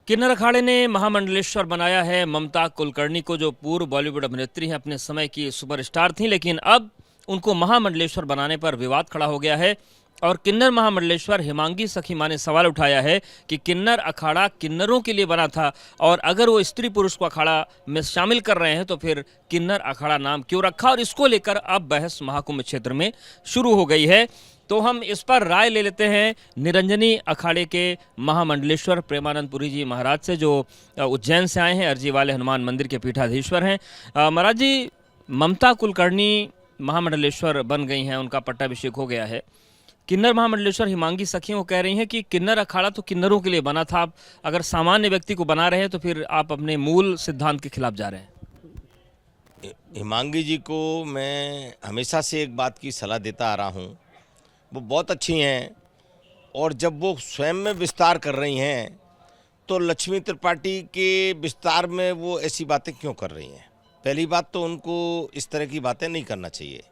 किन्नर अखाड़े ने महामंडलेश्वर बनाया है ममता कुलकर्णी को, जो पूर्व बॉलीवुड अभिनेत्री हैं, अपने समय की सुपरस्टार थीं, लेकिन अब उनको महामंडलेश्वर बनाने पर विवाद खड़ा हो गया है। और किन्नर महामंडलेश्वर हिमांगी सखी मां ने सवाल उठाया है कि किन्नर अखाड़ा किन्नरों के लिए बना था, और अगर वो स्त्री पुरुष को अखाड़ा में शामिल कर रहे हैं तो फिर किन्नर अखाड़ा नाम क्यों रखा। और इसको लेकर अब बहस महाकुंभ क्षेत्र में शुरू हो गई है। तो हम इस पर राय ले लेते हैं निरंजनी अखाड़े के महामंडलेश्वर प्रेमानंद पुरी जी महाराज से, जो उज्जैन से आए हैं, अर्जी वाले हनुमान मंदिर के पीठाधीश्वर हैं। महाराज जी, ममता कुलकर्णी महामंडलेश्वर बन गई हैं, उनका पट्टाभिषेक हो गया है। किन्नर महामंडलेश्वर हिमांगी सखियों कह रही हैं कि किन्नर अखाड़ा तो किन्नरों के लिए बना था, आप अगर सामान्य व्यक्ति को बना रहे हैं तो फिर आप अपने मूल सिद्धांत के खिलाफ जा रहे हैं। हिमांगी जी को मैं हमेशा से एक बात की सलाह देता आ रहा हूँ, वो बहुत अच्छी हैं, और जब वो स्वयं में विस्तार कर रही हैं तो लक्ष्मी त्रिपाठी के विस्तार में वो ऐसी बातें क्यों कर रही हैं। पहली बात तो उनको इस तरह की बातें नहीं करना चाहिए।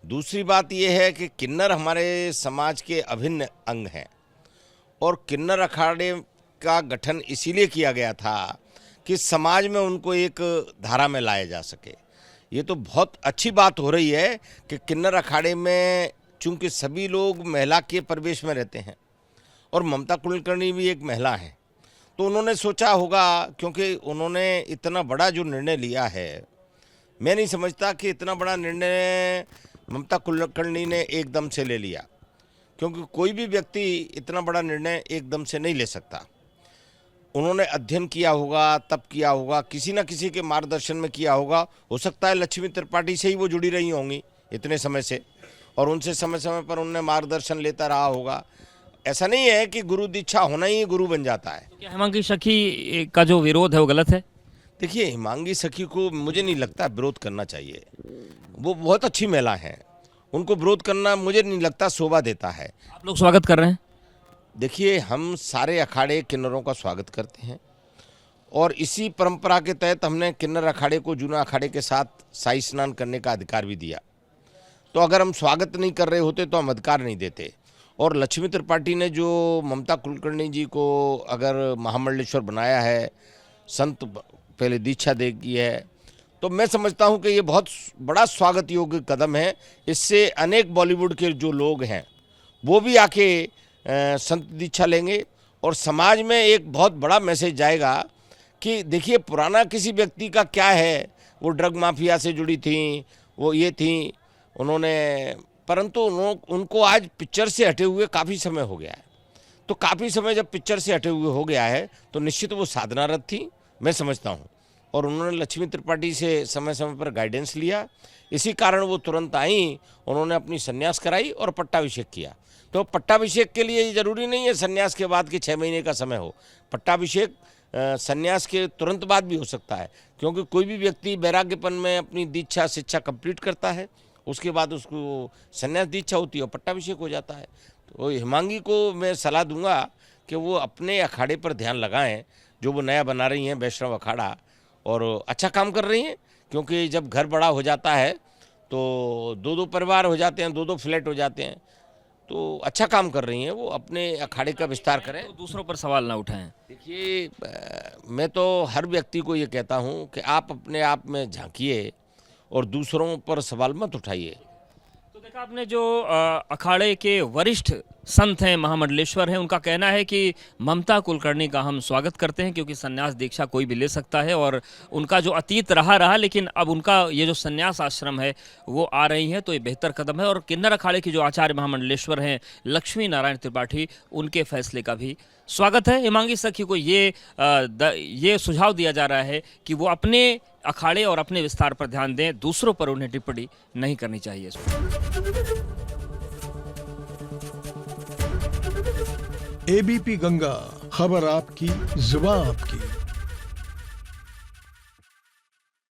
दूसरी बात ये है कि किन्नर हमारे समाज के अभिन्न अंग हैं, और किन्नर अखाड़े का गठन इसीलिए किया गया था कि समाज में उनको एक धारा में लाया जा सके। ये तो बहुत अच्छी बात हो रही है कि किन्नर अखाड़े में चूंकि सभी लोग महिला के प्रवेश में रहते हैं, और ममता कुलकर्णी भी एक महिला हैं, तो उन्होंने सोचा होगा, क्योंकि उन्होंने इतना बड़ा जो निर्णय लिया है, मैं नहीं समझता कि इतना बड़ा निर्णय ममता कुलकर्णी ने एकदम से ले लिया, क्योंकि कोई भी व्यक्ति इतना बड़ा निर्णय एकदम से नहीं ले सकता। उन्होंने अध्ययन किया होगा, तब किया होगा, किसी न किसी के मार्गदर्शन में किया होगा। हो सकता है लक्ष्मी त्रिपाठी से ही वो जुड़ी रही होंगी इतने समय से, और उनसे समय समय पर उन्हें मार्गदर्शन लेता रहा होगा। ऐसा नहीं है कि गुरु दीक्षा होना ही गुरु बन जाता है। क्या हिमांगी सखी का जो विरोध है वो गलत है? देखिए, हिमांगी सखी को मुझे नहीं लगता विरोध करना चाहिए। वो बहुत अच्छी महिला हैं, उनको विरोध करना मुझे नहीं लगता शोभा देता है। आप लोग स्वागत कर रहे हैं? देखिए, हम सारे अखाड़े किन्नरों का स्वागत करते हैं, और इसी परंपरा के तहत हमने किन्नर अखाड़े को जूना अखाड़े के साथ शाही स्नान करने का अधिकार भी दिया। तो अगर हम स्वागत नहीं कर रहे होते तो हम अधिकार नहीं देते। और लक्ष्मी त्रिपाठी ने जो ममता कुलकर्णी जी को अगर महामंडलेश्वर बनाया है, संत पहले दीक्षा दे की है, तो मैं समझता हूं कि ये बहुत बड़ा स्वागत योग्य कदम है। इससे अनेक बॉलीवुड के जो लोग हैं वो भी आके संत दीक्षा लेंगे, और समाज में एक बहुत बड़ा मैसेज जाएगा कि देखिए, पुराना किसी व्यक्ति का क्या है, वो ड्रग माफिया से जुड़ी थी, वो ये थी, उन्होंने, परंतु उनको आज पिक्चर से हटे हुए काफ़ी समय हो गया है। तो काफ़ी समय जब पिक्चर से हटे हुए हो गया है तो निश्चित वो साधनारत थी, मैं समझता हूँ, और उन्होंने लक्ष्मी त्रिपाठी से समय समय पर गाइडेंस लिया। इसी कारण वो तुरंत आई, उन्होंने अपनी संन्यास कराई और पट्टाभिषेक किया। तो पट्टाभिषेक के लिए ज़रूरी नहीं है संन्यास के बाद के 6 महीने का समय हो। पट्टाभिषेक संन्यास के तुरंत बाद भी हो सकता है, क्योंकि कोई भी व्यक्ति वैराग्यपन में अपनी दीक्षा शिक्षा कंप्लीट करता है, उसके बाद उसको संन्यास दीक्षा होती है और पट्टाभिषेक हो जाता है। तो हिमांगी को मैं सलाह दूंगा कि वो अपने अखाड़े पर ध्यान लगाएं, जो वो नया बना रही हैं वैष्णव अखाड़ा, और अच्छा काम कर रही हैं। क्योंकि जब घर बड़ा हो जाता है तो 2-2 परिवार हो जाते हैं, 2-2 फ्लैट हो जाते हैं, तो अच्छा काम कर रही हैं। वो अपने अखाड़े का विस्तार करें, तो दूसरों पर सवाल ना उठाएं। देखिए, मैं तो हर व्यक्ति को ये कहता हूँ कि आप अपने आप में झांकिए और दूसरों पर सवाल मत उठाइए। तो देखा आपने, जो अखाड़े के वरिष्ठ संत हैं, महामंडलेश्वर हैं, उनका कहना है कि ममता कुलकर्णी का हम स्वागत करते हैं, क्योंकि संन्यास दीक्षा कोई भी ले सकता है, और उनका जो अतीत रहा, लेकिन अब उनका ये जो संन्यास आश्रम है वो आ रही है, तो ये बेहतर कदम है। और किन्नर अखाड़े की जो आचार्य महामंडलेश्वर हैं लक्ष्मी नारायण त्रिपाठी, उनके फैसले का भी स्वागत है। हिमांगी सखी को ये सुझाव दिया जा रहा है कि वो अपने अखाड़े और अपने विस्तार पर ध्यान दें, दूसरों पर उन्हें टिप्पणी नहीं करनी चाहिए। एबीपी गंगा, खबर आपकी, जुबान आपकी।